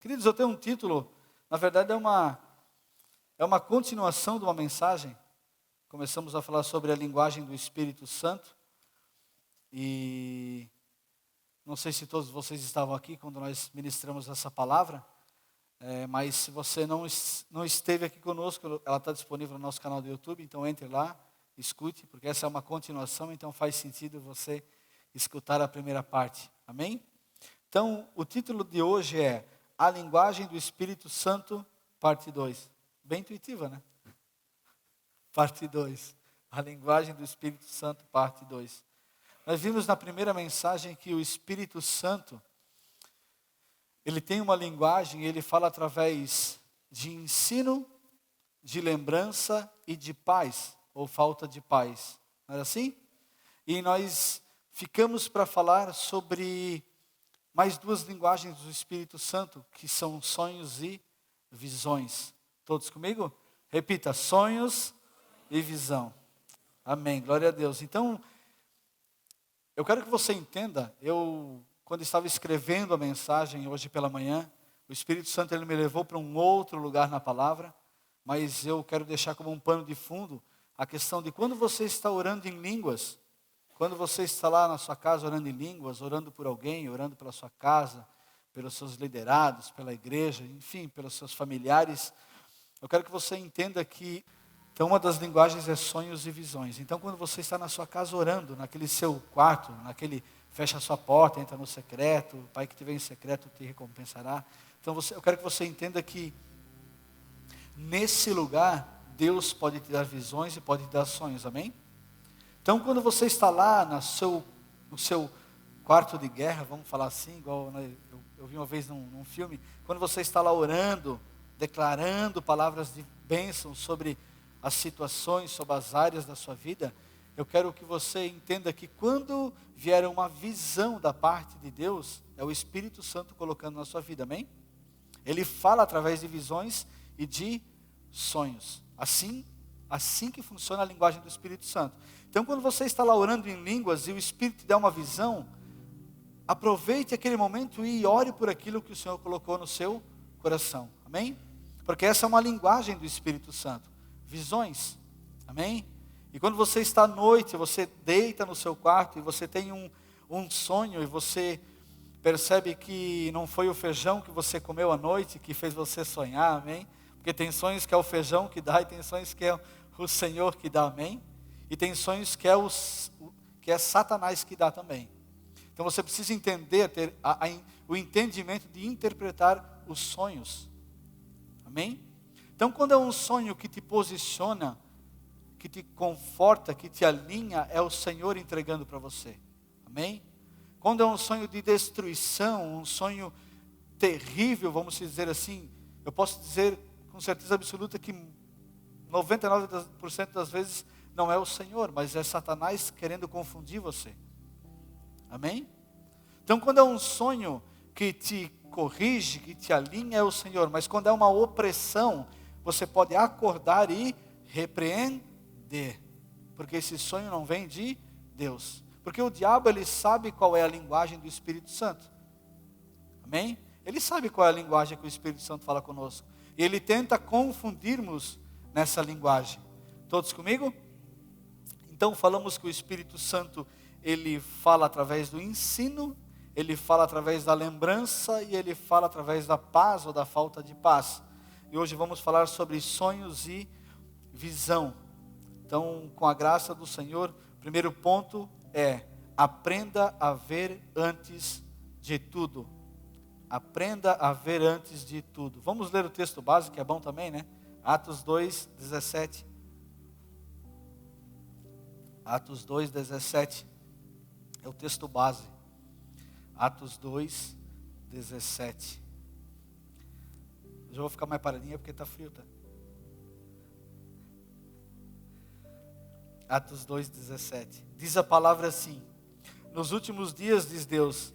Queridos, eu tenho um título, na verdade é uma continuação de uma mensagem. Começamos a falar sobre a linguagem do Espírito Santo. E não sei se todos vocês estavam aqui quando nós ministramos essa palavra. Mas se você não esteve aqui conosco, ela está disponível no nosso canal do YouTube. Então entre lá, escute, porque essa é uma continuação. Então faz sentido você escutar a primeira parte. Amém? Então o título de hoje é A Linguagem do Espírito Santo, parte 2. Bem intuitiva, né? Parte 2. A Linguagem do Espírito Santo, parte 2. Nós vimos na primeira mensagem que o Espírito Santo, ele tem uma linguagem, ele fala através de ensino, de lembrança e de paz, ou falta de paz. Não era assim? E nós ficamos para falar sobre mais duas linguagens do Espírito Santo, que são sonhos e visões. Todos comigo? Repita, sonhos e visão. Amém, glória a Deus. Então, eu quero que você entenda, quando estava escrevendo a mensagem hoje pela manhã, o Espírito Santo ele me levou para um outro lugar na palavra, mas eu quero deixar como um pano de fundo a questão de quando você está orando em línguas, quando você está lá na sua casa orando em línguas, orando por alguém, orando pela sua casa, pelos seus liderados, pela igreja, enfim, pelos seus familiares, eu quero que você entenda que então uma das linguagens é sonhos e visões. Então quando você está na sua casa orando, naquele seu quarto, fecha a sua porta, entra no secreto, o Pai que te vê em secreto te recompensará. Então eu quero que você entenda que nesse lugar, Deus pode te dar visões e pode te dar sonhos, amém? Então quando você está lá no seu quarto de guerra, vamos falar assim, igual eu vi uma vez num filme, quando você está lá orando, declarando palavras de bênção sobre as situações, sobre as áreas da sua vida, eu quero que você entenda que quando vier uma visão da parte de Deus, é o Espírito Santo colocando na sua vida, amém? Ele fala através de visões e de sonhos. Assim que funciona a linguagem do Espírito Santo. Então quando você está lá orando em línguas e o Espírito te dá uma visão, aproveite aquele momento e ore por aquilo que o Senhor colocou no seu coração, amém? Porque essa é uma linguagem do Espírito Santo. Visões, amém? E quando você está à noite, você deita no seu quarto e você tem um sonho e você percebe que não foi o feijão que você comeu à noite que fez você sonhar, amém? Porque tem sonhos que é o feijão que dá e tem sonhos que é o Senhor que dá, amém? E tem sonhos que é Satanás que dá também. Então você precisa entender, ter o entendimento de interpretar os sonhos, amém? Então quando é um sonho que te posiciona, que te conforta, que te alinha, é o Senhor entregando para você, amém? Quando é um sonho de destruição, um sonho terrível, vamos dizer assim, eu posso dizer com certeza absoluta que 99% das vezes não é o Senhor, mas é Satanás querendo confundir você, amém? Então quando é um sonho que te corrige, que te alinha, é o Senhor, mas quando é uma opressão, você pode acordar e repreender, porque esse sonho não vem de Deus, porque o diabo ele sabe qual é a linguagem do Espírito Santo, amém? Ele sabe qual é a linguagem que o Espírito Santo fala conosco, e ele tenta confundirmos nessa linguagem. Todos comigo? Então falamos que o Espírito Santo ele fala através do ensino, ele fala através da lembrança e ele fala através da paz ou da falta de paz. E hoje vamos falar sobre sonhos e visão. Então, com a graça do Senhor, o primeiro ponto é: aprenda a ver antes de tudo. Aprenda a ver antes de tudo. Vamos ler o texto básico, que é bom também, né? Atos 2:17. Atos 2:17 é o texto base. Atos 2:17. Eu já vou ficar mais paradinha porque está frio, tá? Atos 2:17. Diz a palavra assim: nos últimos dias, diz Deus,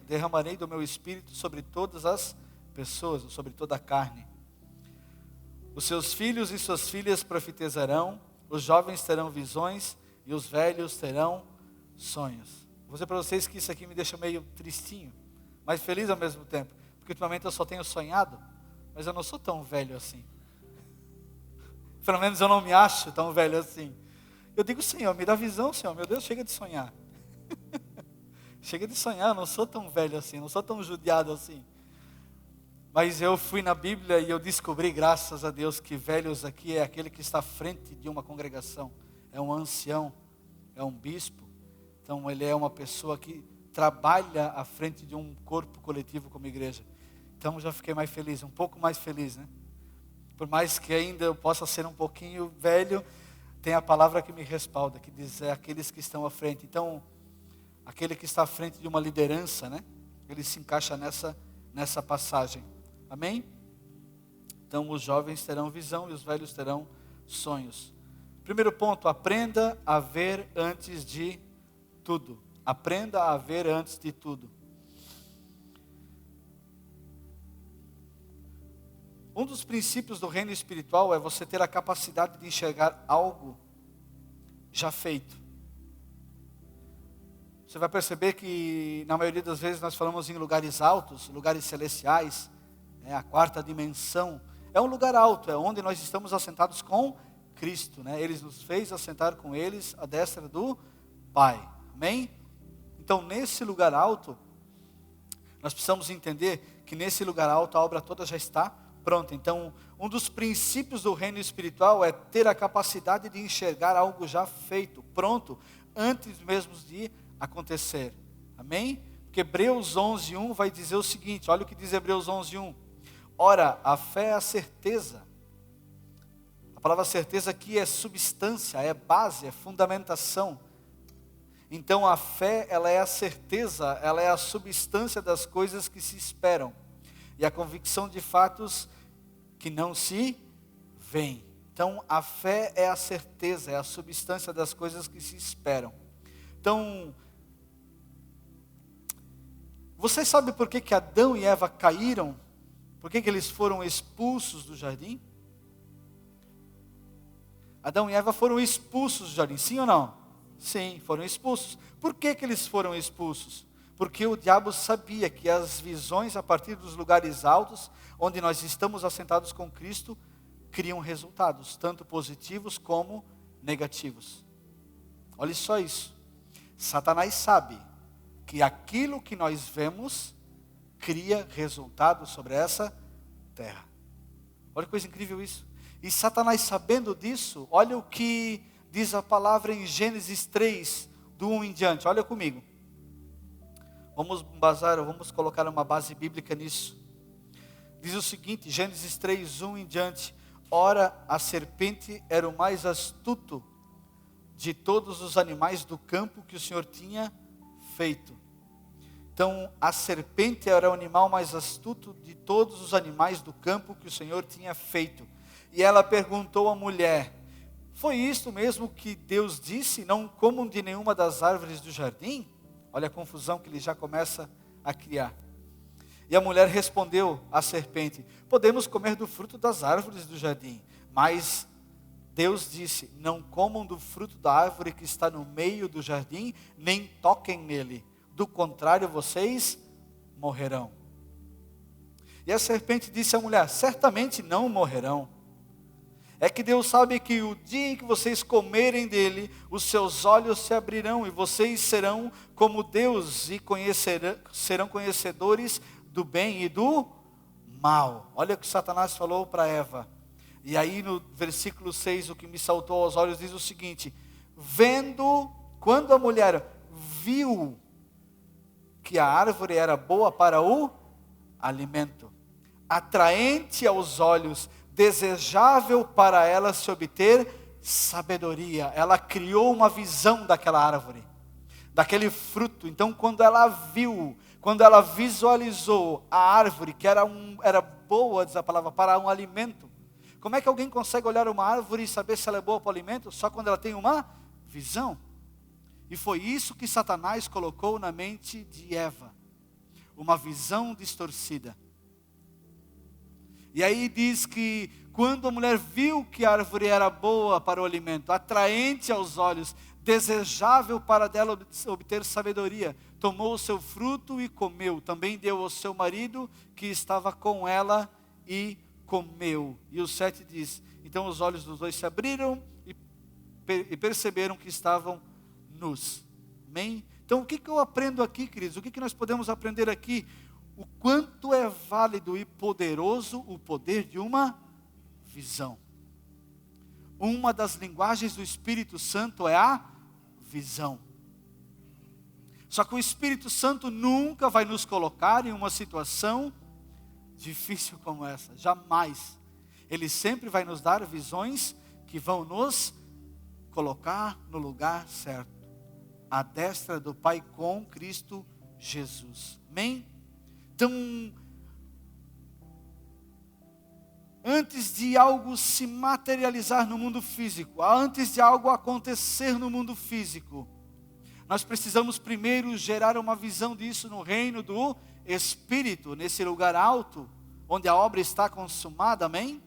derramarei do meu espírito sobre todas as pessoas, sobre toda a carne. Os seus filhos e suas filhas profetizarão, os jovens terão visões e os velhos terão sonhos. Vou dizer para vocês que isso aqui me deixa meio tristinho, mas feliz ao mesmo tempo. porque ultimamente eu só tenho sonhado, mas eu não sou tão velho assim. Pelo menos eu não me acho tão velho assim. Eu digo, Senhor, me dá visão, Senhor. Meu Deus, chega de sonhar. Chega de sonhar, eu não sou tão velho assim, não sou tão judiado assim. Mas eu fui na Bíblia e eu descobri, graças a Deus, que velhos aqui é aquele que está à frente de uma congregação. É um ancião, é um bispo. Então ele é uma pessoa que trabalha à frente de um corpo coletivo como igreja. Então já fiquei mais feliz, um pouco mais feliz, né? Por mais que ainda eu possa ser um pouquinho velho, tem a palavra que me respalda, que diz aqueles que estão à frente. Então, aquele que está à frente de uma liderança, né? Ele se encaixa nessa passagem. Amém? Então, os jovens terão visão e os velhos terão sonhos. Primeiro ponto, aprenda a ver antes de tudo. Aprenda a ver antes de tudo. Um dos princípios do reino espiritual é você ter a capacidade de enxergar algo já feito. Você vai perceber que na maioria das vezes nós falamos em lugares altos, lugares celestiais, a quarta dimensão. É um lugar alto, é onde nós estamos assentados com Cristo, né? Ele nos fez assentar com eles à destra do Pai. Amém? Então nesse lugar alto, nós precisamos entender que nesse lugar alto a obra toda já está pronta. Então, um dos princípios do reino espiritual é ter a capacidade de enxergar algo já feito, pronto, antes mesmo de acontecer. Amém? Porque Hebreus 11:1 vai dizer o seguinte, olha o que diz Hebreus 11:1. Ora, a fé é a certeza. A palavra certeza aqui é substância, é base, é fundamentação. Então a fé, ela é a certeza, ela é a substância das coisas que se esperam. E a convicção de fatos que não se veem. Então a fé é a certeza, é a substância das coisas que se esperam. Então, você sabe por que Adão e Eva caíram? Por que eles foram expulsos do jardim? Adão e Eva foram expulsos do jardim, sim ou não? Sim, foram expulsos. Por que eles foram expulsos? Porque o diabo sabia que as visões a partir dos lugares altos, onde nós estamos assentados com Cristo, criam resultados, tanto positivos como negativos. Olha só isso. Satanás sabe que aquilo que nós vemos cria resultados sobre essa terra. Olha que coisa incrível isso. E Satanás, sabendo disso, olha o que diz a palavra em Gênesis 3, do 1 em diante. Olha comigo. Vamos colocar uma base bíblica nisso. Diz o seguinte, Gênesis 3, 1 em diante. Ora, a serpente era o mais astuto de todos os animais do campo que o Senhor tinha feito. Então, a serpente era o animal mais astuto de todos os animais do campo que o Senhor tinha feito. E ela perguntou à mulher, foi isto mesmo que Deus disse? Não comam de nenhuma das árvores do jardim? Olha a confusão que ele já começa a criar. E a mulher respondeu à serpente, podemos comer do fruto das árvores do jardim, mas Deus disse, não comam do fruto da árvore que está no meio do jardim, nem toquem nele, do contrário vocês morrerão. E a serpente disse à mulher, certamente não morrerão. É que Deus sabe que o dia em que vocês comerem dele, os seus olhos se abrirão e vocês serão como Deus e serão conhecedores do bem e do mal. Olha o que Satanás falou para Eva. E aí no versículo 6, o que me saltou aos olhos diz o seguinte, quando a mulher viu que a árvore era boa para o alimento, atraente aos olhos, desejável para ela se obter sabedoria. Ela criou uma visão daquela árvore, daquele fruto. Então quando ela viu, quando ela visualizou a árvore, que era boa, diz a palavra, para um alimento. Como é que alguém consegue olhar uma árvore e saber se ela é boa para o alimento? Só quando ela tem uma visão. E foi isso que Satanás colocou na mente de Eva. Uma visão distorcida. E aí diz que quando a mulher viu que a árvore era boa para o alimento, atraente aos olhos, desejável para dela obter sabedoria. Tomou o seu fruto e comeu. Também deu ao seu marido que estava com ela e comeu. E o 7 diz: então os olhos dos dois se abriram e perceberam que estavam nus. Amém? Então o que eu aprendo aqui, queridos? O que nós podemos aprender aqui? O quanto é válido e poderoso o poder de uma visão. Uma das linguagens do Espírito Santo é a visão. Só que o Espírito Santo nunca vai nos colocar em uma situação difícil como essa. Jamais. Ele sempre vai nos dar visões que vão nos colocar no lugar certo. À destra do Pai com Cristo Jesus. Amém? Então, antes de algo se materializar no mundo físico, antes de algo acontecer no mundo físico, nós precisamos primeiro gerar uma visão disso no reino do Espírito, nesse lugar alto, onde a obra está consumada, amém?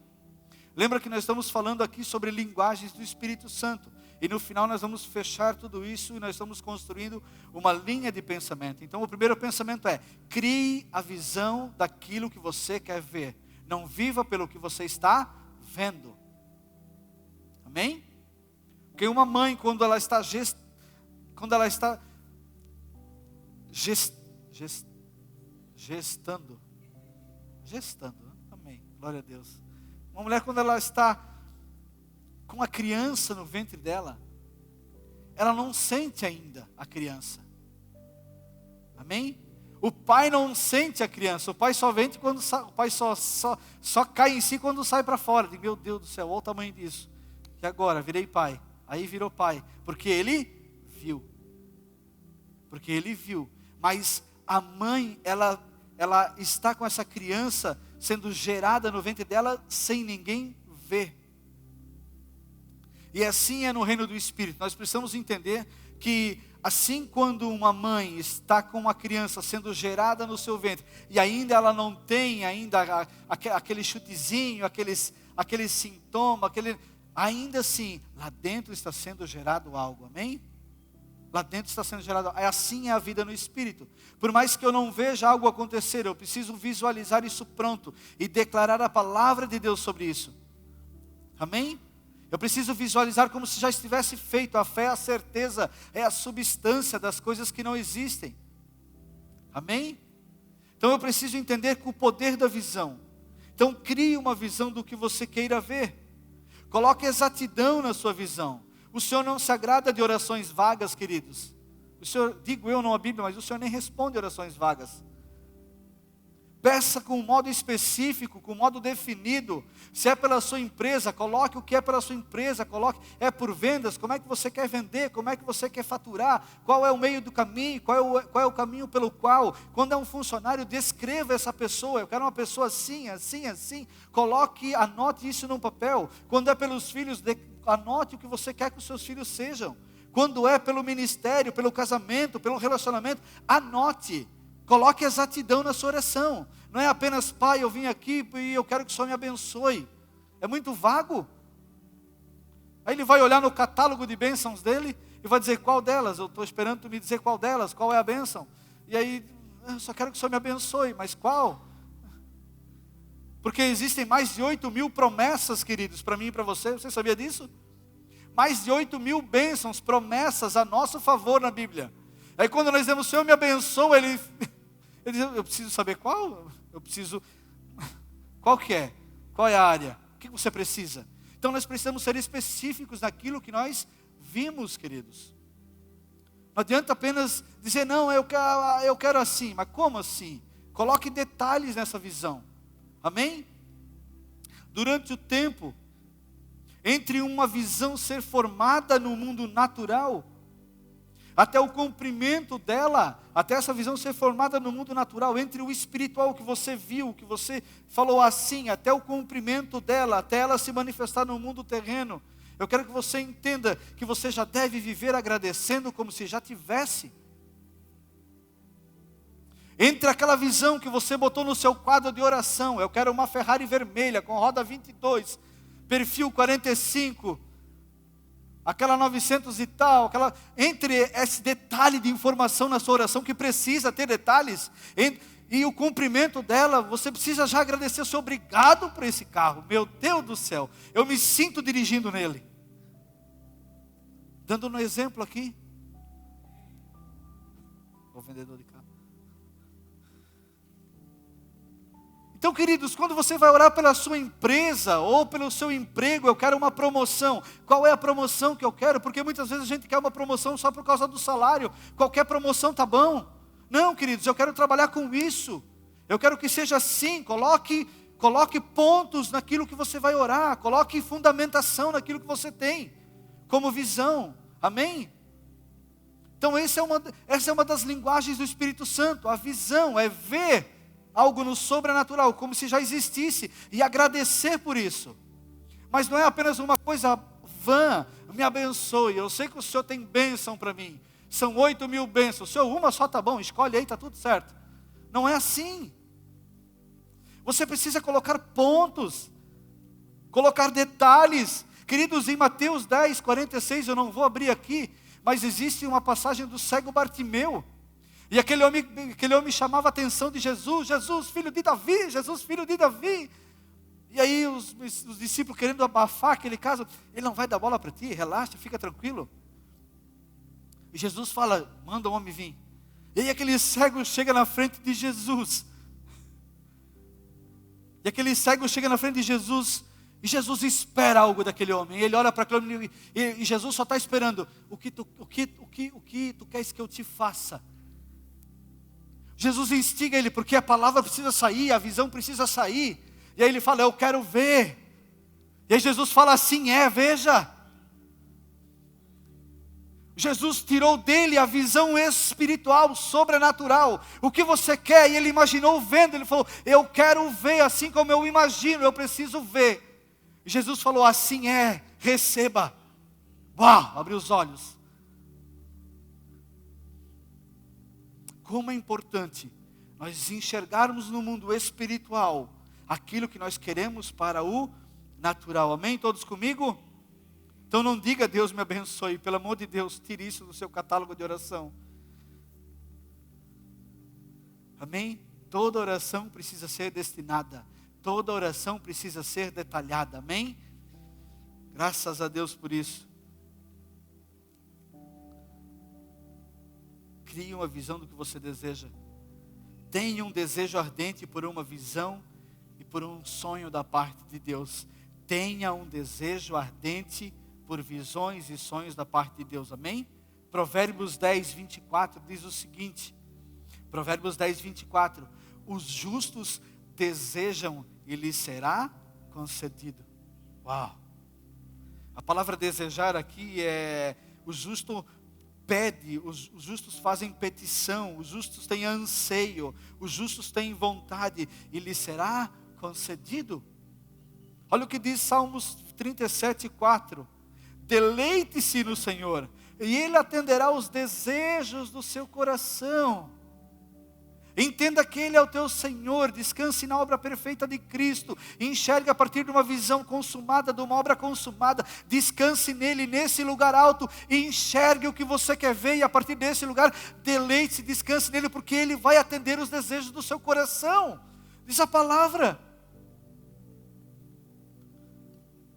Lembra que nós estamos falando aqui sobre linguagens do Espírito Santo, e no final nós vamos fechar tudo isso, e nós estamos construindo uma linha de pensamento. Então o primeiro pensamento é: crie a visão daquilo que você quer ver. Não viva pelo que você está vendo. Amém? Porque uma mãe, quando ela está gestando, amém, glória a Deus. Uma mulher, quando ela está com a criança no ventre dela, ela não sente ainda a criança. Amém? O pai não sente a criança. O pai só vende quando o pai só cai em si quando sai para fora. Diz: meu Deus do céu, olha o tamanho disso. E agora, virei pai. Aí virou pai. Porque ele viu. Mas a mãe, ela está com essa criança sendo gerada no ventre dela sem ninguém ver. E assim é no reino do Espírito. Nós precisamos entender que assim, quando uma mãe está com uma criança sendo gerada no seu ventre, e ainda ela não tem aquele chutezinho, aquele sintoma, ainda assim, lá dentro está sendo gerado algo, amém? Lá dentro está sendo gerado, assim é a vida no Espírito. Por mais que eu não veja algo acontecer, eu preciso visualizar isso pronto, e declarar a palavra de Deus sobre isso, amém? Eu preciso visualizar como se já estivesse feito. A fé, a certeza, é a substância das coisas que não existem. Amém? Então eu preciso entender com o poder da visão. Então crie uma visão do que você queira ver. Coloque exatidão na sua visão. O Senhor não se agrada de orações vagas, queridos. O Senhor, digo eu, não a Bíblia, mas o Senhor nem responde orações vagas. Peça com um modo específico, com um modo definido. Se é pela sua empresa, coloque o que é pela sua empresa. Coloque, é por vendas, como é que você quer vender, como é que você quer faturar, qual é o meio do caminho, qual é o caminho pelo qual. Quando é um funcionário, descreva essa pessoa. Eu quero uma pessoa assim, assim, assim. Coloque, anote isso num papel. Quando é pelos filhos, anote o que você quer que os seus filhos sejam. Quando é pelo ministério, pelo casamento, pelo relacionamento, anote. Coloque exatidão na sua oração. Não é apenas: pai, eu vim aqui e eu quero que o Senhor me abençoe. É muito vago. Aí ele vai olhar no catálogo de bênçãos dele e vai dizer: qual delas? Eu estou esperando tu me dizer qual delas, qual é a bênção. E aí, eu só quero que o Senhor me abençoe, mas qual? Porque existem mais de 8.000 promessas, queridos, para mim e para você. Você sabia disso? Mais de 8.000 bênçãos, promessas a nosso favor na Bíblia. Aí quando nós dizemos: Senhor me abençoa, ele diz: eu preciso saber qual? Qual que é? Qual é a área? O que você precisa? Então nós precisamos ser específicos naquilo que nós vimos, queridos. Não adianta apenas dizer: não, eu quero assim. Mas como assim? Coloque detalhes nessa visão. Amém? Durante o tempo, entre uma visão ser formada no mundo natural, até o cumprimento dela, até essa visão ser formada no mundo natural, entre o espiritual que você viu, que você falou assim, até o cumprimento dela, até ela se manifestar no mundo terreno, eu quero que você entenda que você já deve viver agradecendo como se já tivesse. Entre aquela visão que você botou no seu quadro de oração: eu quero uma Ferrari vermelha com roda 22, perfil 45, aquela 900 e tal, entre esse detalhe de informação na sua oração, que precisa ter detalhes, e o cumprimento dela, você precisa já agradecer, seu obrigado por esse carro, meu Deus do céu, eu me sinto dirigindo nele. Dando um exemplo aqui, o vendedor de carro. Então, queridos, quando você vai orar pela sua empresa ou pelo seu emprego, eu quero uma promoção. Qual é a promoção que eu quero? Porque muitas vezes a gente quer uma promoção só por causa do salário. Qualquer promoção tá bom. Não, queridos, eu quero trabalhar com isso. Eu quero que seja assim. Coloque pontos naquilo que você vai orar. Coloque fundamentação naquilo que você tem como visão. Amém? Então essa é uma das linguagens do Espírito Santo. A visão é ver algo no sobrenatural, como se já existisse, e agradecer por isso. Mas não é apenas uma coisa vã, me abençoe, eu sei que o Senhor tem bênção para mim, são 8.000 bênçãos, Senhor, uma só tá bom, escolhe aí, está tudo certo. Não é assim. Você precisa colocar pontos, colocar detalhes. Queridos, em Mateus 10, 46, eu não vou abrir aqui, mas existe uma passagem do cego Bartimeu. E aquele homem chamava a atenção de Jesus, Jesus, filho de Davi, Jesus, filho de Davi. E aí os discípulos querendo abafar aquele caso, ele não vai dar bola para ti, relaxa, fica tranquilo. E Jesus fala, manda o homem vir. E aí aquele cego chega na frente de Jesus. E aquele cego chega na frente de Jesus, e Jesus espera algo daquele homem. E ele olha para aquele homem, e Jesus só está esperando, o que tu queres que eu te faça? Jesus instiga ele, porque a palavra precisa sair, a visão precisa sair. E aí ele fala, eu quero ver. E aí Jesus fala assim, veja. Jesus tirou dele a visão espiritual, sobrenatural. O que você quer? E ele imaginou vendo, ele falou, eu quero ver assim como eu imagino, eu preciso ver. E Jesus falou, assim receba. Uau, abriu os olhos. Como é importante nós enxergarmos no mundo espiritual aquilo que nós queremos para o natural. Amém? Todos comigo? Então não diga Deus me abençoe, pelo amor de Deus, tire isso do seu catálogo de oração. Amém? Toda oração precisa ser destinada, toda oração precisa ser detalhada. Amém? Graças a Deus por isso. Crie uma visão do que você deseja. Tenha um desejo ardente por uma visão e por um sonho da parte de Deus. Tenha um desejo ardente por visões e sonhos da parte de Deus. Amém? Provérbios 10, 24 diz o seguinte. Provérbios 10, 24. Os justos desejam e lhes será concedido. Uau! A palavra desejar aqui é o justo pede, os justos fazem petição, os justos têm anseio, os justos têm vontade e lhe será concedido. Olha o que diz Salmos 37, 4. Deleite-se no Senhor e Ele atenderá os desejos do seu coração. Entenda que Ele é o teu Senhor, descanse na obra perfeita de Cristo, enxergue a partir de uma visão consumada, de uma obra consumada, descanse nele, nesse lugar alto, e enxergue o que você quer ver, e a partir desse lugar, deleite-se, descanse nele, porque Ele vai atender os desejos do seu coração, diz a palavra.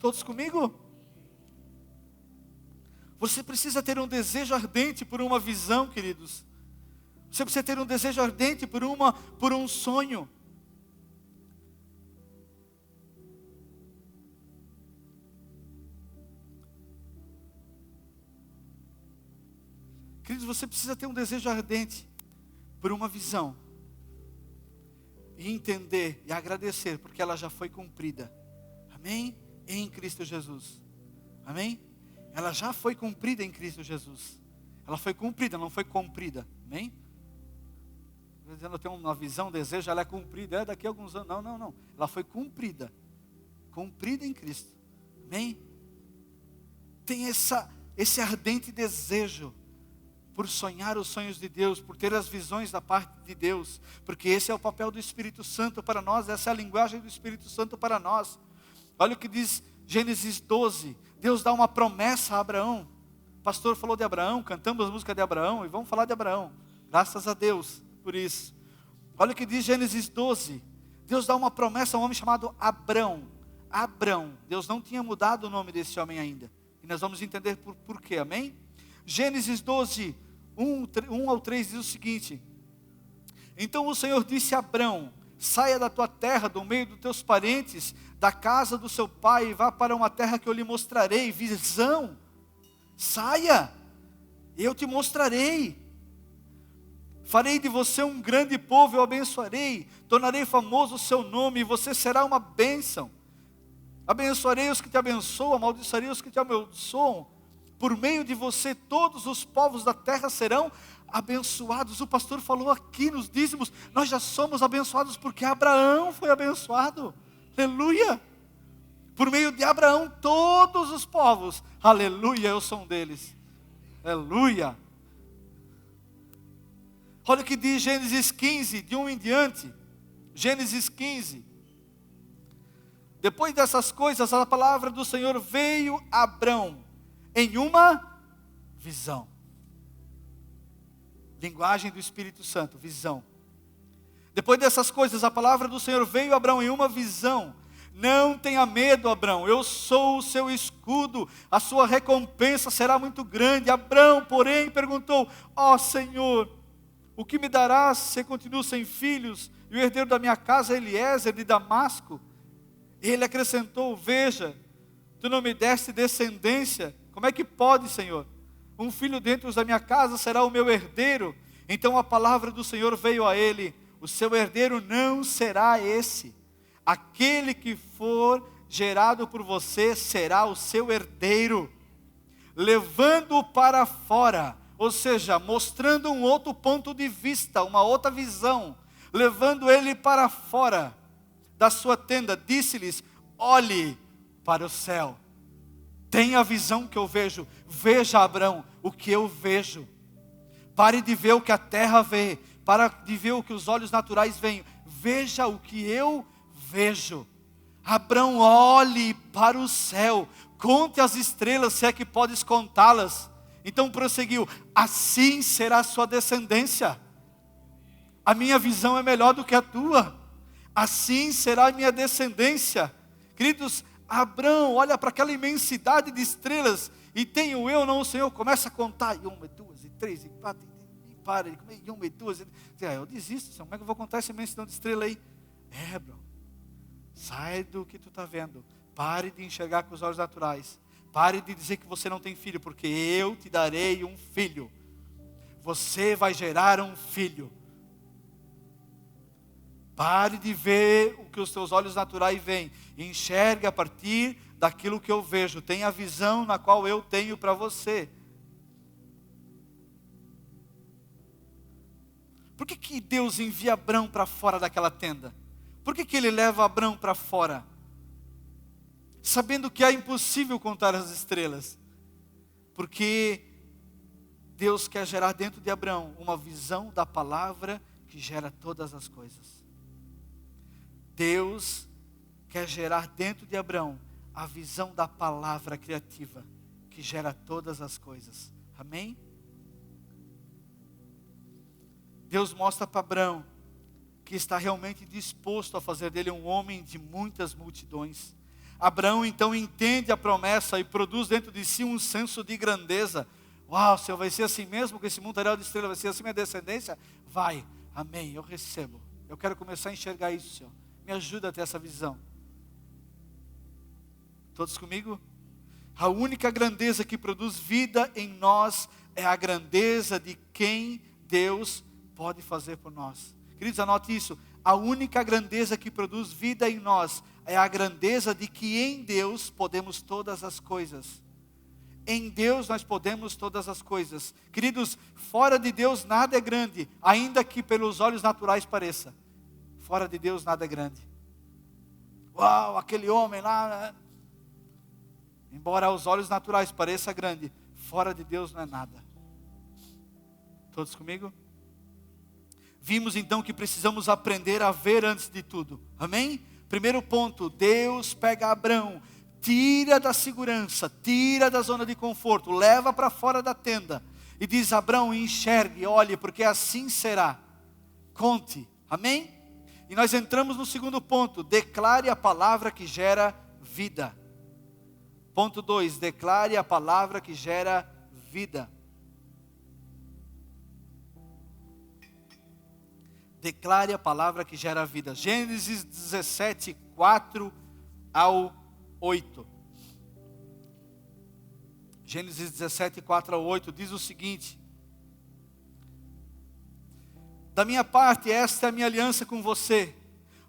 Todos comigo? Você precisa ter um desejo ardente por uma visão, queridos. Você precisa ter um desejo ardente por um sonho. Queridos, você precisa ter um desejo ardente por uma visão. E entender e agradecer, porque ela já foi cumprida. Amém? Em Cristo Jesus. Amém? Ela já foi cumprida em Cristo Jesus. Ela foi cumprida, não foi cumprida. Amém? Dizendo, eu tenho uma visão, um desejo, ela é cumprida, daqui a alguns anos. Não. Ela foi cumprida. Cumprida em Cristo. Amém? Tem esse ardente desejo por sonhar os sonhos de Deus, por ter as visões da parte de Deus, porque esse é o papel do Espírito Santo para nós, essa é a linguagem do Espírito Santo para nós. Olha o que diz Gênesis 12, Deus dá uma promessa a Abraão. O pastor falou de Abraão, cantamos a música de Abraão e vamos falar de Abraão. Graças a Deus por isso. Olha o que diz Gênesis 12. Deus dá uma promessa a um homem chamado Abrão. Abrão. Deus não tinha mudado o nome desse homem ainda. E nós vamos entender por quê, amém? Gênesis 12, 1 ao 3 diz o seguinte: então o Senhor disse a Abrão: saia da tua terra, do meio dos teus parentes, da casa do seu pai, e vá para uma terra que eu lhe mostrarei. Visão. Saia, eu te mostrarei. Farei de você um grande povo, eu abençoarei, tornarei famoso o seu nome, e você será uma bênção. Abençoarei os que te abençoam, amaldiçoarei os que te amaldiçoam. Por meio de você, todos os povos da terra serão abençoados. O pastor falou aqui nos dízimos, nós já somos abençoados porque Abraão foi abençoado. Aleluia! Por meio de Abraão, todos os povos, aleluia, eu sou um deles. Aleluia! Olha o que diz Gênesis 15, de 1 em diante. Gênesis 15. Depois dessas coisas, a palavra do Senhor veio a Abrão em uma visão. Linguagem do Espírito Santo, visão. Depois dessas coisas, a palavra do Senhor veio a Abrão em uma visão. Não tenha medo, Abrão, eu sou o seu escudo, a sua recompensa será muito grande. Abrão, porém, perguntou: ó Senhor, o que me darás se continuo sem filhos, e o herdeiro da minha casa é Eliezer de Damasco? Ele acrescentou: veja, tu não me deste descendência, como é que pode, Senhor? Um filho dentro da minha casa será o meu herdeiro. Então a palavra do Senhor veio a ele: o seu herdeiro não será esse, aquele que for gerado por você será o seu herdeiro. Levando-o para fora, ou seja, mostrando um outro ponto de vista, uma outra visão, levando ele para fora da sua tenda, disse-lhes: olhe para o céu, tenha a visão que eu vejo. Veja, Abrão, o que eu vejo. Pare de ver o que a terra vê, para de ver o que os olhos naturais veem. Veja o que eu vejo. Abrão, olhe para o céu, conte as estrelas, se é que podes contá-las. Então prosseguiu: assim será a sua descendência. A minha visão é melhor do que a tua. Assim será a minha descendência. Queridos, Abrão olha para aquela imensidade de estrelas, e tenho eu, não o Senhor, começa a contar, e 1, 2, 3, 4, e para, e 1, 2, eu desisto, Senhor, como é que eu vou contar essa imensidão de estrela aí? Abrão, sai do que tu está vendo, pare de enxergar com os olhos naturais, pare de dizer que você não tem filho, porque eu te darei um filho, você vai gerar um filho. Pare de ver o que os teus olhos naturais veem, enxergue a partir daquilo que eu vejo, tenha a visão na qual eu tenho para você. Por que Deus envia Abrão para fora daquela tenda? Por que ele leva Abrão para fora? Sabendo que é impossível contar as estrelas. Porque Deus quer gerar dentro de Abrão uma visão da palavra que gera todas as coisas. Deus quer gerar dentro de Abrão a visão da palavra criativa que gera todas as coisas. Amém? Deus mostra para Abrão que está realmente disposto a fazer dele um homem de muitas multidões. Abrão então entende a promessa e produz dentro de si um senso de grandeza. Uau, Senhor, vai ser assim mesmo? Que esse montaréu de estrela vai ser assim minha descendência? Vai, amém, eu recebo. Eu quero começar a enxergar isso, Senhor. Me ajuda a ter essa visão. Todos comigo? A única grandeza que produz vida em nós é a grandeza de quem Deus pode fazer por nós. Queridos, anote isso. A única grandeza que produz vida em nós é a grandeza de que em Deus podemos todas as coisas. Em Deus nós podemos todas as coisas. Queridos, fora de Deus nada é grande, ainda que pelos olhos naturais pareça. Fora de Deus nada é grande. Uau, aquele homem lá, embora aos olhos naturais pareça grande, fora de Deus não é nada. Todos comigo? Vimos então que precisamos aprender a ver antes de tudo. Amém? Primeiro ponto, Deus pega Abrão, tira da segurança, tira da zona de conforto, leva para fora da tenda e diz: Abrão, enxergue, olhe, porque assim será. Conte, amém? E nós entramos no segundo ponto: declare a palavra que gera vida. Ponto 2, declare a palavra que gera vida. Declare a palavra que gera vida. Gênesis 17, 4 ao 8. Gênesis 17, 4 ao 8 diz o seguinte: da minha parte, esta é a minha aliança com você.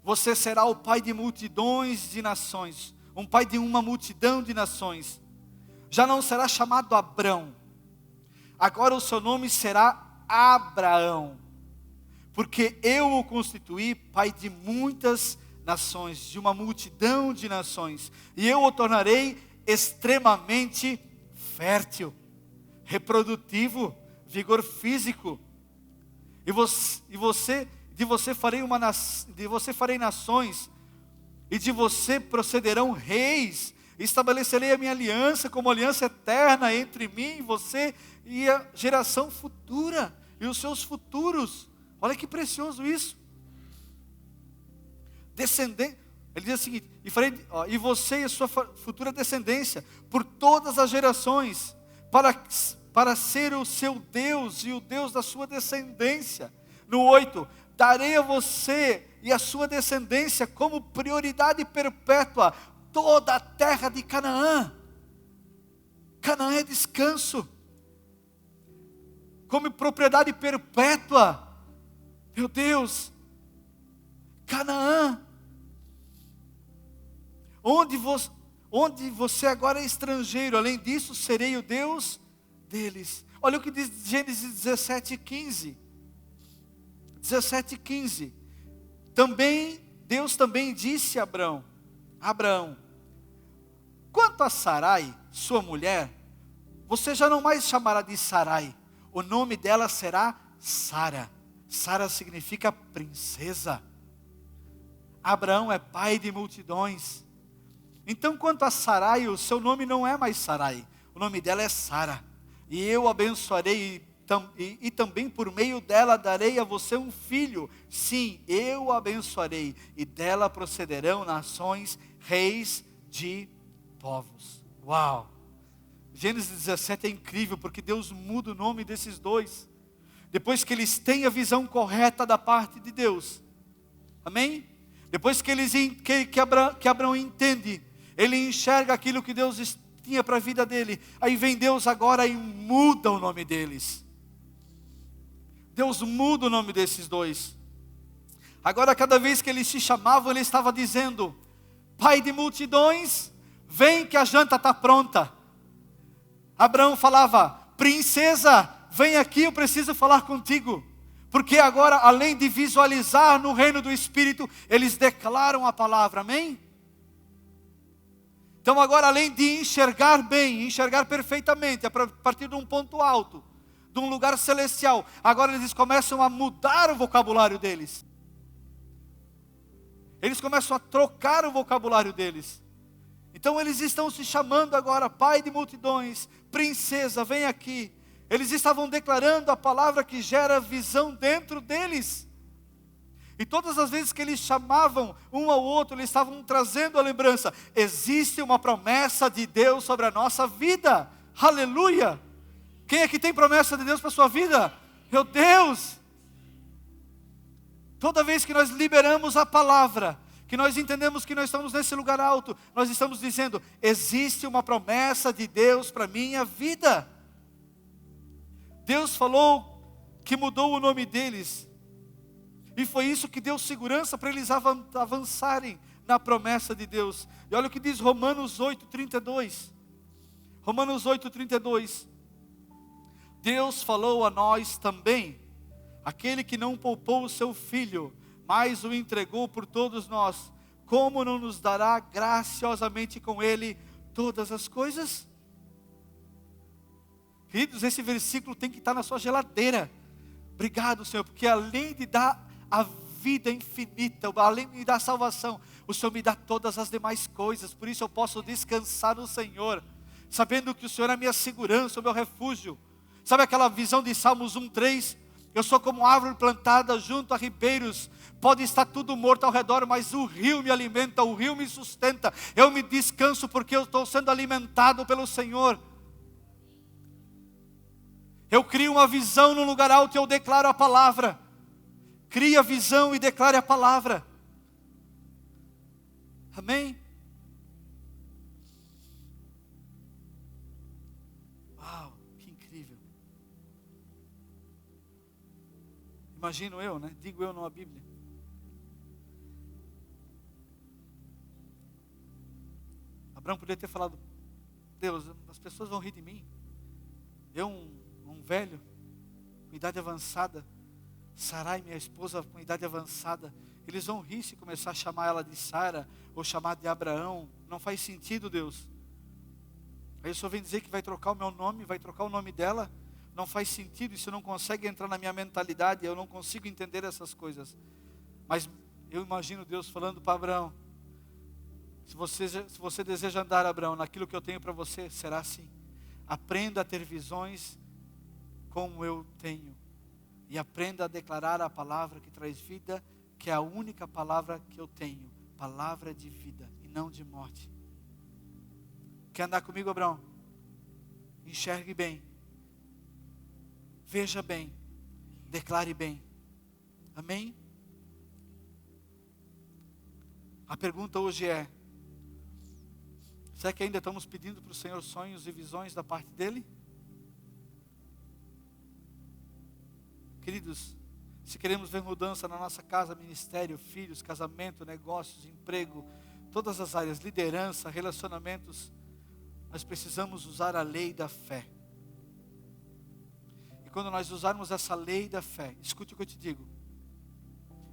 Você será o pai de multidões de nações, um pai de uma multidão de nações. Já não será chamado Abrão, agora o seu nome será Abraão, porque eu o constituí pai de muitas nações, de uma multidão de nações, e eu o tornarei extremamente fértil, reprodutivo, vigor físico. De você farei nações, e de você procederão reis. Estabelecerei a minha aliança como aliança eterna entre mim e você e a geração futura e os seus futuros. Olha que precioso isso. Ele diz o seguinte: e você e a sua futura descendência por todas as gerações, para ser o seu Deus e o Deus da sua descendência. No 8, darei a você e a sua descendência como prioridade perpétua toda a terra de Canaã. Canaã é descanso, como propriedade perpétua. Meu Deus, Canaã, onde você agora é estrangeiro, além disso serei o Deus deles. Olha o que diz Gênesis 17, 15. 17, 15. Deus também disse a Abraão, quanto a Sarai, sua mulher, você já não mais chamará de Sarai, o nome dela será Sara. Sara significa princesa. Abraão é pai de multidões. Então, quanto a Sarai, o seu nome não é mais Sarai, o nome dela é Sara. E eu abençoarei e também por meio dela darei a você um filho. Sim, eu a abençoarei, e dela procederão nações, reis de povos. Uau! Gênesis 17 é incrível, porque Deus muda o nome desses dois, depois que eles têm a visão correta da parte de Deus. Amém? Depois que Abraão entende, ele enxerga aquilo que Deus tinha para a vida dele. Aí vem Deus agora e muda o nome deles. Deus muda o nome desses dois. Agora, cada vez que eles se chamavam, ele estava dizendo: pai de multidões, vem que a janta está pronta. Abraão falava: princesa, vem aqui, eu preciso falar contigo. Porque agora, além de visualizar no reino do Espírito, eles declaram a palavra, amém? Então agora, além de enxergar bem, enxergar perfeitamente, a partir de um ponto alto, de um lugar celestial, agora eles começam a mudar o vocabulário deles. Eles começam a trocar o vocabulário deles. Então eles estão se chamando agora pai de multidões, princesa, vem aqui. Eles estavam declarando a palavra que gera visão dentro deles. E todas as vezes que eles chamavam um ao outro, eles estavam trazendo a lembrança: existe uma promessa de Deus sobre a nossa vida. Aleluia! Quem é que tem promessa de Deus para a sua vida? Meu Deus! Toda vez que nós liberamos a palavra, que nós entendemos que nós estamos nesse lugar alto, nós estamos dizendo: existe uma promessa de Deus para a minha vida. Deus falou que mudou o nome deles, e foi isso que deu segurança para eles avançarem na promessa de Deus. E olha o que diz Romanos 8:32. Romanos 8:32. Deus falou a nós também: aquele que não poupou o seu filho, mas o entregou por todos nós, como não nos dará graciosamente com ele todas as coisas? Queridos, esse versículo tem que estar na sua geladeira. Obrigado, Senhor, porque além de dar a vida infinita, além de dar salvação, o Senhor me dá todas as demais coisas. Por isso eu posso descansar no Senhor, sabendo que o Senhor é a minha segurança, o meu refúgio. Sabe aquela visão de Salmos 1:3? Eu sou como árvore plantada junto a ribeiros. Pode estar tudo morto ao redor, mas o rio me alimenta, o rio me sustenta. Eu me descanso porque eu estou sendo alimentado pelo Senhor. Eu crio uma visão no lugar alto e eu declaro a palavra. Crie a visão e declare a palavra. Amém? Uau, que incrível. Imagino eu, né? Digo eu numa Bíblia. Abraão poderia ter falado: Deus, as pessoas vão rir de mim. Eu, um velho, com idade avançada, Sarai, minha esposa, com idade avançada, eles vão rir se começar a chamar ela de Sara, ou chamar de Abraão. Não faz sentido, Deus. Aí o Senhor vem dizer que vai trocar o meu nome, vai trocar o nome dela. Não faz sentido, isso não consegue entrar na minha mentalidade, eu não consigo entender essas coisas. Mas eu imagino Deus falando para Abraão: se você deseja andar, Abraão, naquilo que eu tenho para você, será assim. Aprenda a ter visões como eu tenho. E aprenda a declarar a palavra que traz vida, que é a única palavra que eu tenho. Palavra de vida e não de morte. Quer andar comigo, Abraão? Enxergue bem. Veja bem. Declare bem. Amém? A pergunta hoje é: será que ainda estamos pedindo para o Senhor sonhos e visões da parte dEle? Queridos, se queremos ver mudança na nossa casa, ministério, filhos, casamento, negócios, emprego, todas as áreas, liderança, relacionamentos, nós precisamos usar a lei da fé. E quando nós usarmos essa lei da fé, escute o que eu te digo.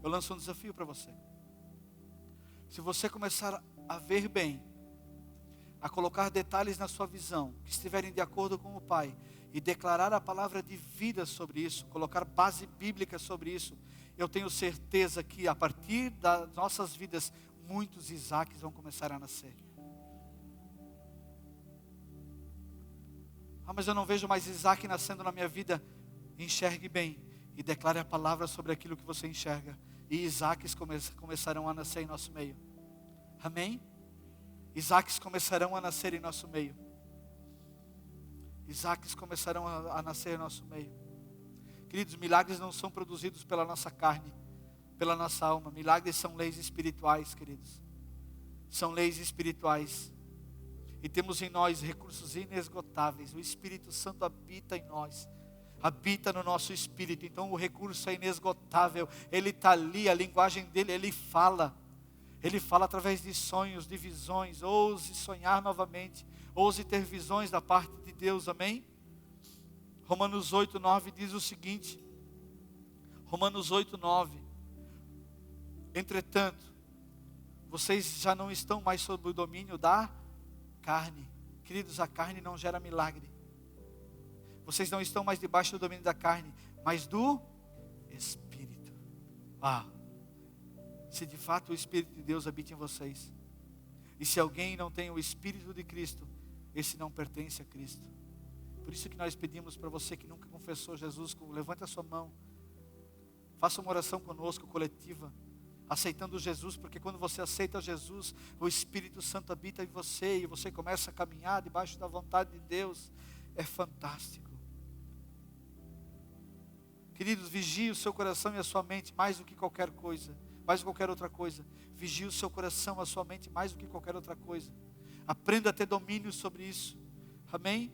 Eu lanço um desafio para você. Se você começar a ver bem, a colocar detalhes na sua visão, que estiverem de acordo com o Pai, e declarar a palavra de vida sobre isso, colocar base bíblica sobre isso, eu tenho certeza que a partir das nossas vidas, muitos Isaques vão começar a nascer. Ah, mas eu não vejo mais Isaac nascendo na minha vida. Enxergue bem e declare a palavra sobre aquilo que você enxerga, e Isaques começarão a nascer em nosso meio. Amém? Isaques começarão a nascer em nosso meio. Isaques começarão a nascer em nosso meio. Queridos, milagres não são produzidos pela nossa carne, pela nossa alma. Milagres são leis espirituais, queridos. São leis espirituais. E temos em nós recursos inesgotáveis. O Espírito Santo habita em nós. Habita no nosso espírito. Então o recurso é inesgotável. Ele está ali, a linguagem dele, ele fala. Ele fala através de sonhos, de visões. Ouse sonhar novamente. Ouse ter visões da parte de Deus, amém? Romanos 8:9 diz o seguinte. Romanos 8:9. Entretanto, vocês já não estão mais sob o domínio da carne. Queridos, a carne não gera milagre. Vocês não estão mais debaixo do domínio da carne, mas do Espírito. Se de fato o Espírito de Deus habita em vocês, e se alguém não tem o Espírito de Cristo, esse não pertence a Cristo. Por isso que nós pedimos para você que nunca confessou Jesus, levante a sua mão, faça uma oração conosco, coletiva, aceitando Jesus, porque quando você aceita Jesus, o Espírito Santo habita em você, e você começa a caminhar debaixo da vontade de Deus. É fantástico. Queridos, vigie o seu coração e a sua mente mais do que qualquer coisa, mais do que qualquer outra coisa. Vigie o seu coração, a sua mente mais do que qualquer outra coisa. Aprenda a ter domínio sobre isso. Amém?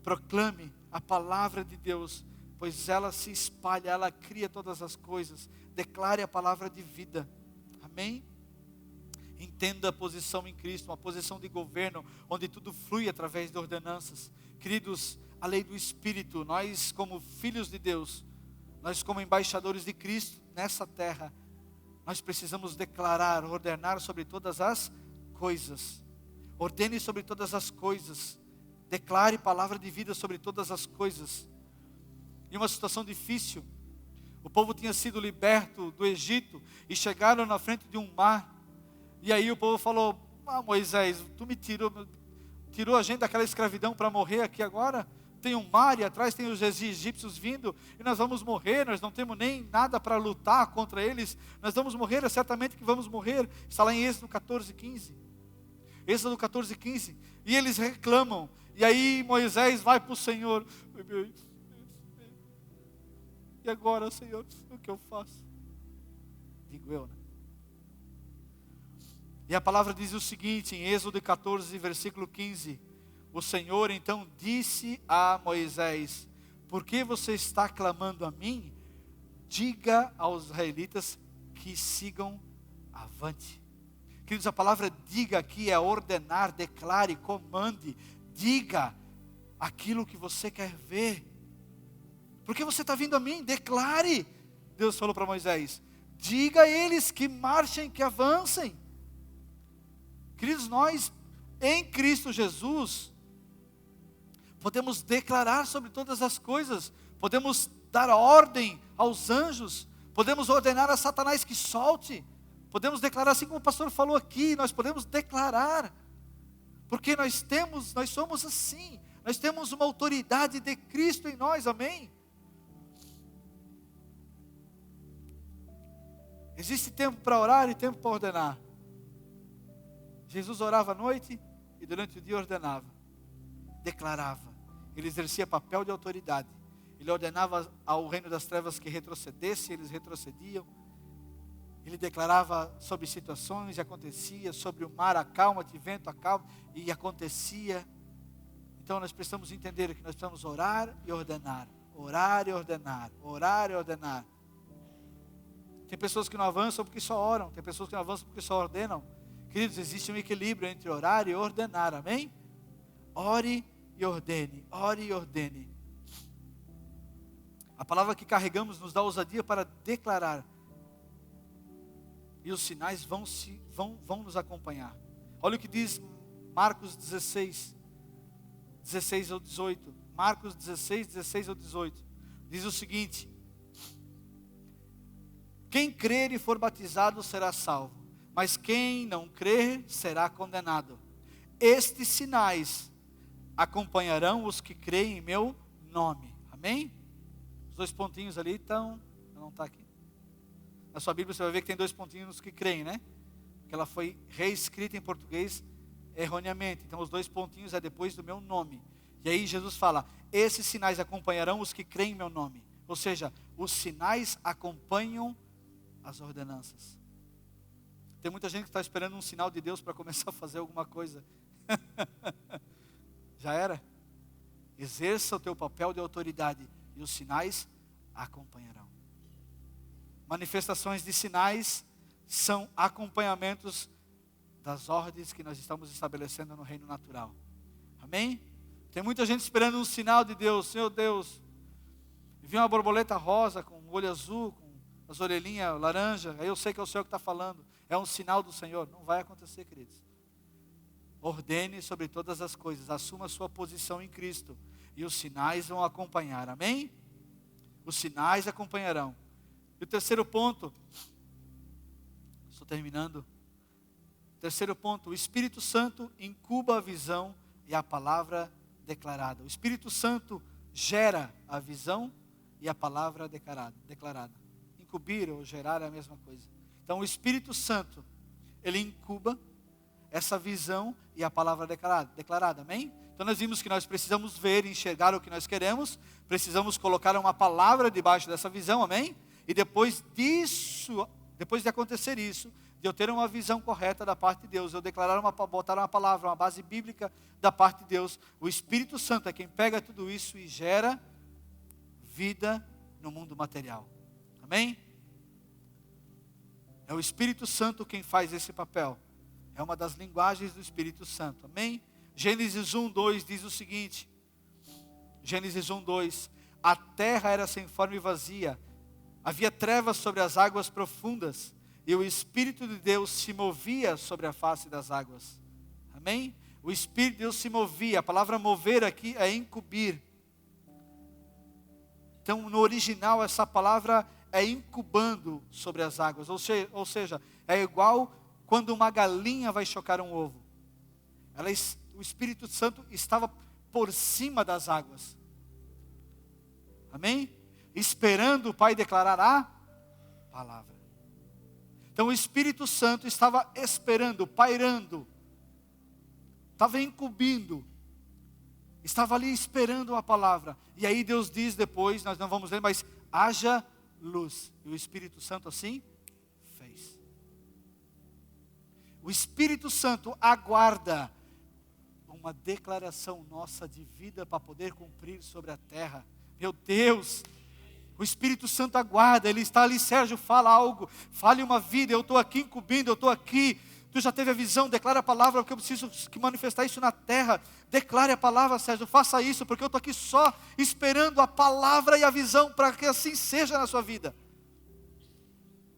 Proclame a palavra de Deus, pois ela se espalha, ela cria todas as coisas. Declare a palavra de vida. Amém? Entenda a posição em Cristo, uma posição de governo, onde tudo flui através de ordenanças. Queridos, a lei do Espírito, nós como filhos de Deus, nós como embaixadores de Cristo nessa terra, nós precisamos declarar, ordenar sobre todas as coisas. Ordene sobre todas as coisas. Declare palavra de vida sobre todas as coisas. Em uma situação difícil, o povo tinha sido liberto do Egito e chegaram na frente de um mar. E aí o povo falou: Moisés, tu me tirou a gente daquela escravidão para morrer aqui agora? Tem um mar e atrás tem os egípcios vindo, e nós vamos morrer, nós não temos nem nada para lutar contra eles, nós vamos morrer, é certamente que vamos morrer. Está lá em Êxodo 14:15. Êxodo 14:15. E eles reclamam, e aí Moisés vai para o Senhor: e agora, Senhor, o que eu faço? Digo eu, né? E a palavra diz o seguinte, em Êxodo 14, versículo 15: o Senhor então disse a Moisés: por que você está clamando a mim? Diga aos israelitas que sigam avante. Queridos, a palavra diga aqui é ordenar, declare, comande. Diga aquilo que você quer ver. Por que você está vindo a mim? Declare. Deus falou para Moisés: diga a eles que marchem, que avancem. Queridos, nós em Cristo Jesus podemos declarar sobre todas as coisas, podemos dar ordem aos anjos, podemos ordenar a Satanás que solte, podemos declarar, assim como o pastor falou aqui, nós podemos declarar, porque nós somos assim, nós temos uma autoridade de Cristo em nós, amém? Existe tempo para orar e tempo para ordenar. Jesus orava à noite e durante o dia ordenava, declarava. Ele exercia papel de autoridade. Ele ordenava ao reino das trevas que retrocedesse, eles retrocediam. Ele declarava sobre situações e acontecia, sobre o mar, acalma-te, vento, acalma, e acontecia. Então nós precisamos entender que nós precisamos orar e ordenar, orar e ordenar, orar e ordenar. Tem pessoas que não avançam porque só oram, tem pessoas que não avançam porque só ordenam. Queridos, existe um equilíbrio entre orar e ordenar, amém? Ore e ordene, ore e ordene. A palavra que carregamos nos dá ousadia para declarar. E os sinais vão nos acompanhar. Olha o que diz Marcos 16 ao 18. Marcos 16 ao 18. Diz o seguinte: quem crer e for batizado será salvo, mas quem não crer será condenado. Estes sinais acompanharão os que creem em meu nome. Amém? Os dois pontinhos ali estão, não está aqui. Na sua Bíblia você vai ver que tem dois pontinhos que creem, né? Que ela foi reescrita em português erroneamente. Então os dois pontinhos é depois do meu nome. E aí Jesus fala: esses sinais acompanharão os que creem em meu nome. Ou seja, os sinais acompanham as ordenanças. Tem muita gente que está esperando um sinal de Deus para começar a fazer alguma coisa. Já era? Exerça o teu papel de autoridade e os sinais acompanharão. Manifestações de sinais são acompanhamentos das ordens que nós estamos estabelecendo no reino natural. Amém? Tem muita gente esperando um sinal de Deus. Meu Deus, vi uma borboleta rosa com o olho azul, com as orelhinhas laranja, aí eu sei que é o Senhor que está falando. É um sinal do Senhor. Não vai acontecer, queridos. Ordene sobre todas as coisas, assuma a sua posição em Cristo, e os sinais vão acompanhar, amém? Os sinais acompanharão. E o terceiro ponto, estou terminando. Terceiro ponto, o Espírito Santo incuba a visão e a palavra declarada. O Espírito Santo gera a visão e a palavra declarada. Incubir ou gerar é a mesma coisa. Então o Espírito Santo, ele incuba essa visão e a palavra declarada, amém? Então nós vimos que nós precisamos ver e enxergar o que nós queremos, precisamos colocar uma palavra debaixo dessa visão, amém? E depois disso, depois de acontecer isso, de eu ter uma visão correta da parte de Deus, eu botar uma palavra, uma base bíblica da parte de Deus, o Espírito Santo é quem pega tudo isso e gera vida no mundo material, amém? É o Espírito Santo quem faz esse papel. É uma das linguagens do Espírito Santo, amém? Gênesis 1:2 diz o seguinte, Gênesis 1:2, a terra era sem forma e vazia, havia trevas sobre as águas profundas, e o Espírito de Deus se movia sobre a face das águas, amém? O Espírito de Deus se movia, a palavra mover aqui é incumbir. Então no original essa palavra é incubando sobre as águas, ou seja, é igual quando uma galinha vai chocar um ovo. O Espírito Santo estava por cima das águas. Amém? Esperando o Pai declarar a palavra. Então o Espírito Santo estava esperando, pairando, estava incumbindo, estava ali esperando a palavra. E aí Deus diz depois, nós não vamos ler, mas haja luz. E o Espírito Santo assim fez. O Espírito Santo aguarda uma declaração nossa de vida para poder cumprir sobre a terra. Meu Deus, o Espírito Santo aguarda, Ele está ali. Sérgio, fala algo, fale uma vida, eu estou aqui incumbindo, eu estou aqui. Tu já teve a visão, declara a palavra, porque eu preciso que manifestar isso na terra. Declare a palavra, Sérgio, faça isso, porque eu estou aqui só esperando a palavra e a visão, para que assim seja na sua vida.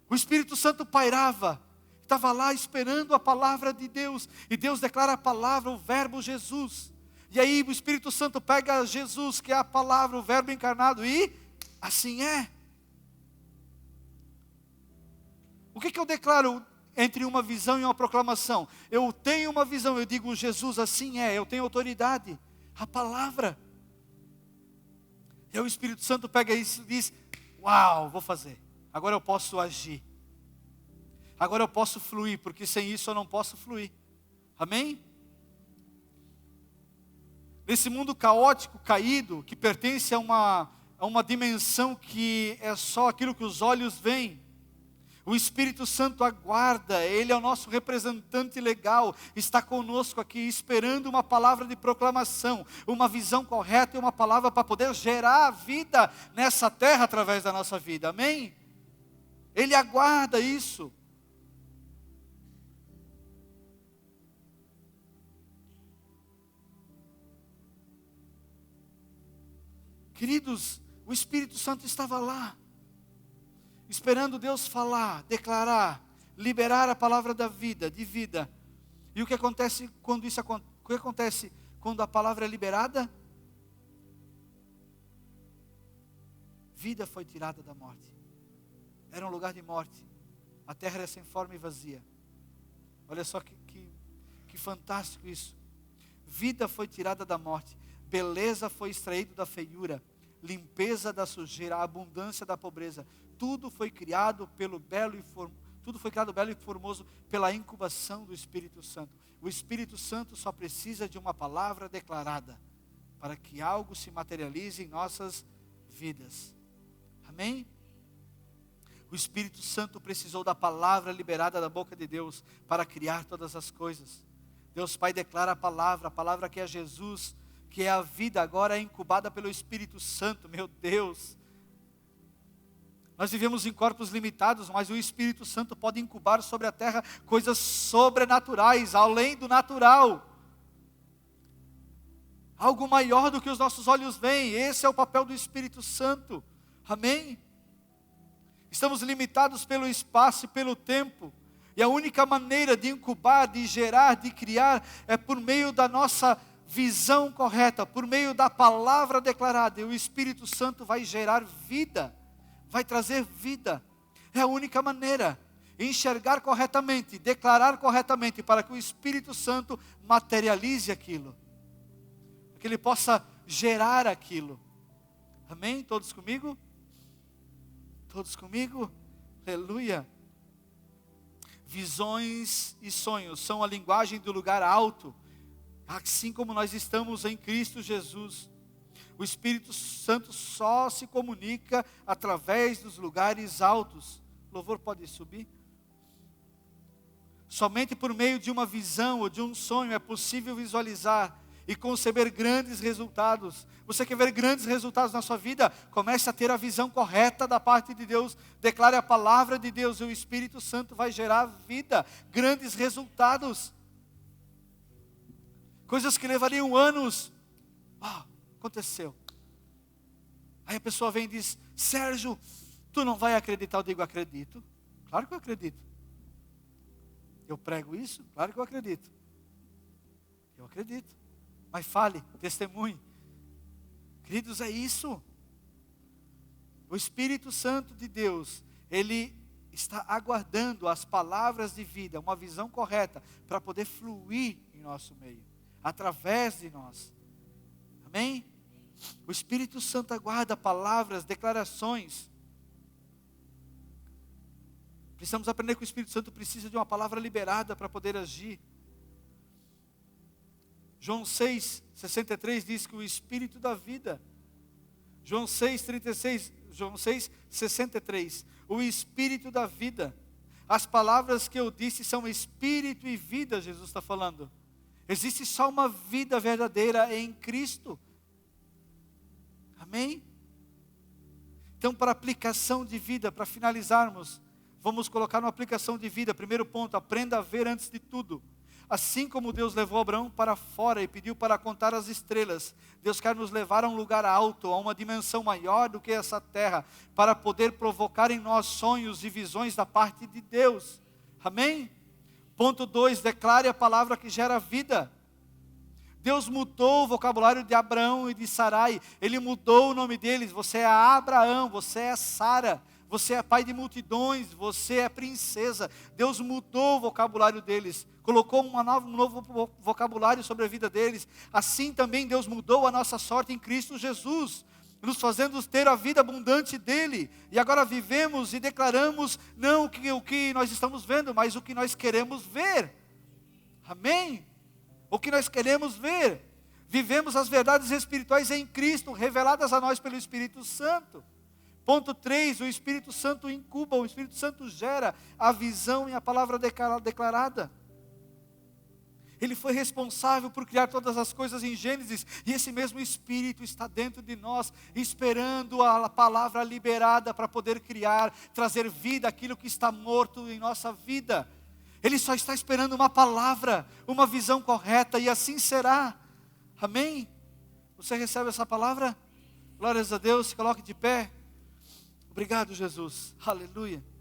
O Espírito Santo pairava, estava lá esperando a palavra de Deus, e Deus declara a palavra, o verbo Jesus. E aí o Espírito Santo pega Jesus, que é a palavra, o verbo encarnado, e assim é. O que eu declaro entre uma visão e uma proclamação? Eu tenho uma visão, eu digo Jesus, assim é, eu tenho autoridade, a palavra. E aí o Espírito Santo pega isso e diz, uau, vou fazer, agora eu posso agir, agora eu posso fluir, porque sem isso eu não posso fluir. Amém? Nesse mundo caótico, caído, que pertence a uma dimensão que é só aquilo que os olhos veem, o Espírito Santo aguarda, Ele é o nosso representante legal, está conosco aqui, esperando uma palavra de proclamação, uma visão correta e uma palavra para poder gerar a vida nessa terra através da nossa vida, amém? Ele aguarda isso. Queridos, o Espírito Santo estava lá, esperando Deus falar, declarar, liberar a palavra da vida, de vida. E o que acontece quando isso acontece? O que acontece quando a palavra é liberada? Vida foi tirada da morte. Era um lugar de morte. A terra era sem forma e vazia. Olha só que fantástico isso. Vida foi tirada da morte. Beleza foi extraído da feiura, limpeza da sujeira, a abundância da pobreza. Tudo foi criado belo e formoso pela incubação do Espírito Santo. O Espírito Santo só precisa de uma palavra declarada para que algo se materialize em nossas vidas. Amém? O Espírito Santo precisou da palavra liberada da boca de Deus para criar todas as coisas. Deus Pai declara a palavra que é Jesus, que é a vida, agora é incubada pelo Espírito Santo. Meu Deus, nós vivemos em corpos limitados, mas o Espírito Santo pode incubar sobre a terra coisas sobrenaturais, além do natural, algo maior do que os nossos olhos veem. Esse é o papel do Espírito Santo, amém? Estamos limitados pelo espaço e pelo tempo, e a única maneira de incubar, de gerar, de criar, é por meio da nossa visão correta, por meio da palavra declarada. E o Espírito Santo vai gerar vida, vai trazer vida. É a única maneira, enxergar corretamente, declarar corretamente, para que o Espírito Santo materialize aquilo, para que Ele possa gerar aquilo. Amém? Todos comigo? Todos comigo? Aleluia! Visões e sonhos são a linguagem do lugar alto. Assim como nós estamos em Cristo Jesus, o Espírito Santo só se comunica através dos lugares altos. O louvor pode subir? Somente por meio de uma visão ou de um sonho é possível visualizar e conceber grandes resultados. Você quer ver grandes resultados na sua vida? Comece a ter a visão correta da parte de Deus. Declare a palavra de Deus e o Espírito Santo vai gerar vida, grandes resultados. Coisas que levariam anos, aconteceu. Aí a pessoa vem e diz, Sérgio, tu não vai acreditar. Eu digo, acredito. Claro que eu acredito. Eu prego isso? Claro que eu acredito. Eu acredito. Mas fale, testemunhe. Queridos, é isso. O Espírito Santo de Deus, Ele está aguardando as palavras de vida, uma visão correta, para poder fluir em nosso meio, através de nós. Amém? O Espírito Santo aguarda palavras, declarações. Precisamos aprender que o Espírito Santo precisa de uma palavra liberada para poder agir. João 6,63 diz que o Espírito da vida. João 6,63, o Espírito da vida. As palavras que eu disse são Espírito e vida, Jesus está falando. Existe só uma vida verdadeira em Cristo. Amém? Então, para aplicação de vida, para finalizarmos, vamos colocar uma aplicação de vida. Primeiro ponto, aprenda a ver antes de tudo. Assim como Deus levou Abraão para fora e pediu para contar as estrelas, Deus quer nos levar a um lugar alto, a uma dimensão maior do que essa terra, para poder provocar em nós sonhos e visões da parte de Deus. Amém? Ponto 2, declare a palavra que gera vida. Deus mudou o vocabulário de Abraão e de Sarai. Ele mudou o nome deles. Você é Abraão, você é Sara, você é pai de multidões, você é princesa. Deus mudou o vocabulário deles, colocou um novo vocabulário sobre a vida deles. Assim também Deus mudou a nossa sorte em Cristo Jesus, nos fazendo ter a vida abundante dele. E agora vivemos e declaramos não o que nós estamos vendo, mas o que nós queremos ver. Amém? O que nós queremos ver. Vivemos as verdades espirituais em Cristo, reveladas a nós pelo Espírito Santo. Ponto 3, o Espírito Santo incuba, o Espírito Santo gera a visão e a palavra declarada. Ele foi responsável por criar todas as coisas em Gênesis, e esse mesmo Espírito está dentro de nós, esperando a palavra liberada para poder criar, trazer vida àquilo que está morto em nossa vida. Ele só está esperando uma palavra, uma visão correta, e assim será. Amém? Você recebe essa palavra? Glórias a Deus, se coloque de pé. Obrigado, Jesus. Aleluia.